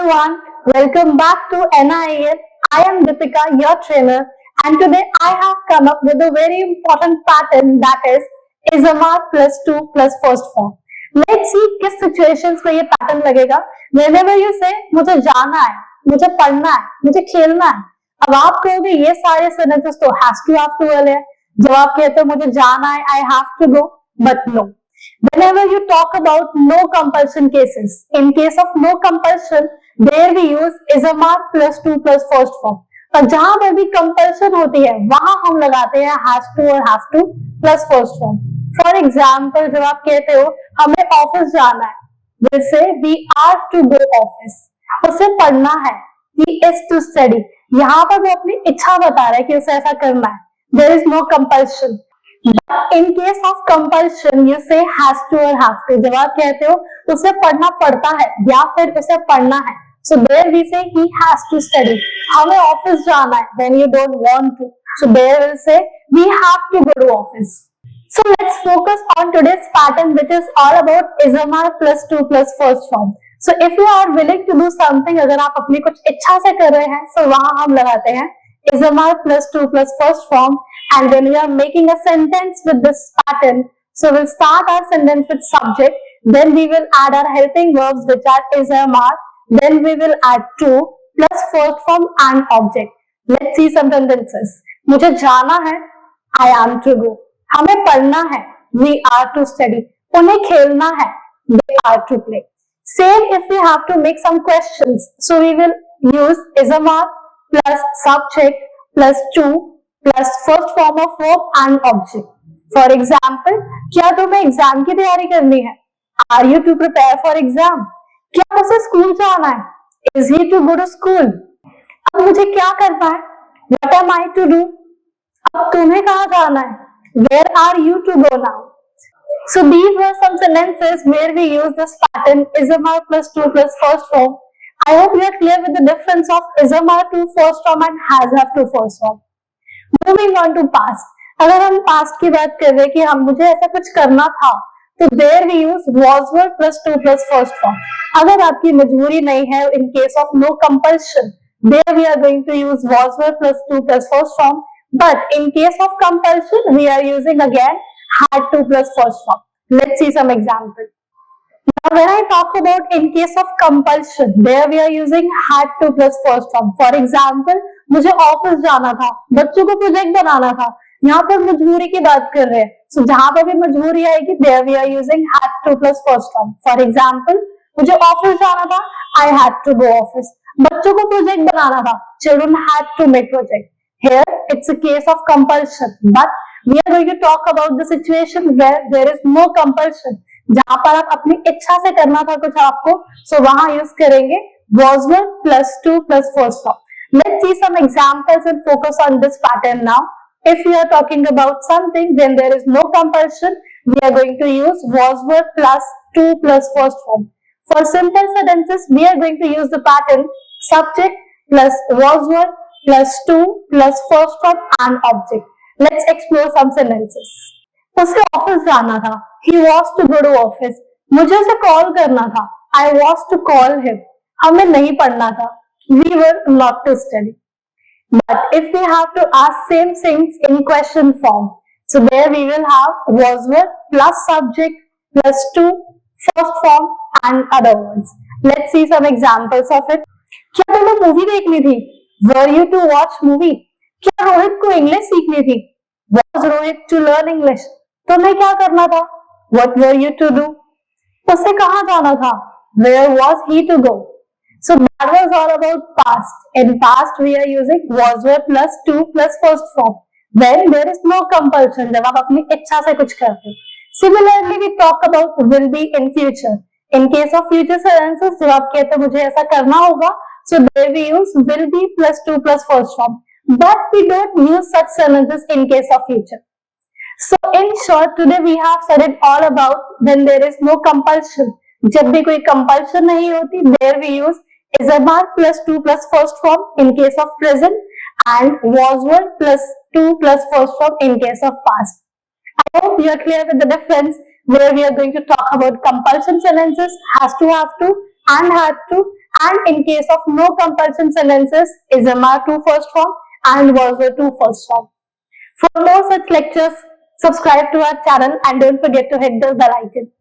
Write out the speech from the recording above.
everyone, welcome back to NIL. I am Deepika, your trainer, and today I have come up with a very important pattern that is Isomar plus 2 plus first form. Let's see किस situations में ये pattern लगेगा. Whenever you say मुझे जाना है, मुझे पढ़ना है, मुझे खेलना है, अब आप कहोगे ये सारे sentences तो has to have to वाले हैं. जब आप कहते हो मुझे जाना है, I have to go, but no. Whenever you talk about no compulsion cases, in case of no compulsion, there we use isomar plus 2 plus first form. और जहां पर भी compulsion होती है वहां हम लगाते हैं has to और have to plus first form. For example, जब आप कहते हो हमें ऑफिस जाना है, जैसे we are to go office, उसे पढ़ना है, he is to study. यहाँ पर वो अपनी इच्छा बता रहा है कि उसे ऐसा करना है. There is no compulsion. In case of compulsion, you say has to or have to. जब आप कहते हो उसे पढ़ना पड़ता है या फिर उसे पढ़ना है, so there we say he has to study. हमें ऑफिस जाना है when you don't want to, so there we'll say we have to go to office. So let's focus on today's pattern, which is all about isomar plus 2 plus first form. So if you are willing to do something, अगर आप अपनी कुछ इच्छा से कर रहे हैं, so वहां हम लगाते हैं isomar plus 2 plus first form. And when we are making a sentence with this pattern, so we'll start our sentence with subject, then we will add our helping verbs which are isomar, then we will add to plus first form and object. Let's see some sentences. मुझे जाना है, I am to go. हमें पढ़ना है, we are to study. उन्हें खेलना है, they are to play. Same if we have to make some questions, so we will use isomar plus subject plus to plus first form of verb and object. For example, क्या तुम्हें exam की तैयारी करनी है? Are you to prepare for exam? क्या उसे school जाना है? Is he to go to school? अब मुझे क्या करना है? What am I to do? अब तुम्हें कहाँ जाना है? Where are you to go now? So these were some sentences where we use this pattern isomar plus 2 plus first form. I hope you are clear with the difference of isomar to first form and has have to first form. Moving on to past. अगर हम past की बात कर रहे हैं कि हम मुझे ऐसा कुछ करना था, तो there we use was were plus 2 plus first form. अगर आपकी मजबूरी नहीं है, in case of no compulsion, there we are going to use was were plus 2 plus first form. But in case of compulsion, we are using again had to plus first form. Let's see some examples. Now, when I talk about in case of compulsion, there we are using had to plus first form. For example, मुझे office जाना था, बच्चों को project बनाना था, यहाँ पर मजबूरी की बात कर रहे हैं, so जहां पर भी मजबूरी आएगी, there we are using had to plus first form. For example, मुझे ऑफिस जाना था, I had to go office. बच्चों को प्रोजेक्ट बनाना था, children had to make project. Here it's a case of compulsion, but we are going to talk about the situation where there is no compulsion. जहां पर आप अपनी इच्छा से करना था कुछ आपको, so वहां यूज करेंगे was were plus 2 plus first form. Let's see some examples and focus on this pattern now. If we are talking about something when there is no compulsion, we are going to use was were plus 2 plus first form. For simple sentences, we are going to use the pattern subject plus was were plus 2 plus first form and object. Let's explore some sentences. उसे office जाना था, he was to go to office. मुझे उसे call करना था, I was to call him. हमें नहीं पढ़ना था, we were not to study. But if we have to ask same things in question form, so there we will have was were plus subject plus 2 first form and other words. Let's see some examples of it. क्या तुम्हें movie देखनी थी? Were you to watch movie? क्या रोहित को English सीखनी थी? Was Rohit to learn English? तुम्हें क्या करना था? What were you to do? उसे कहाँ जाना था? Where was he to go? So that was all about past. In past we are using was were plus 2 plus first form. When there is no compulsion, जब आप अपनी इच्छा से कुछ करते हैं. Similarly we talk about will be in future. In case of future sentences, जब आप कहते हैं मुझे ऐसा करना होगा, so there we use will be plus 2 plus first form. But we don't use such sentences in case of future. So in short, today we have said it all about when there is no compulsion. जब भी कोई compulsion नहीं होती, there we use isomar plus 2 plus first form in case of present and was were plus 2 plus first form in case of past. I hope you are clear with the difference where we are going to talk about compulsion sentences, has to, have to and had to, And in case of no compulsion sentences, is MR2 first form and was the 2 first form. For more such lectures, subscribe to our channel and don't forget to hit the bell icon.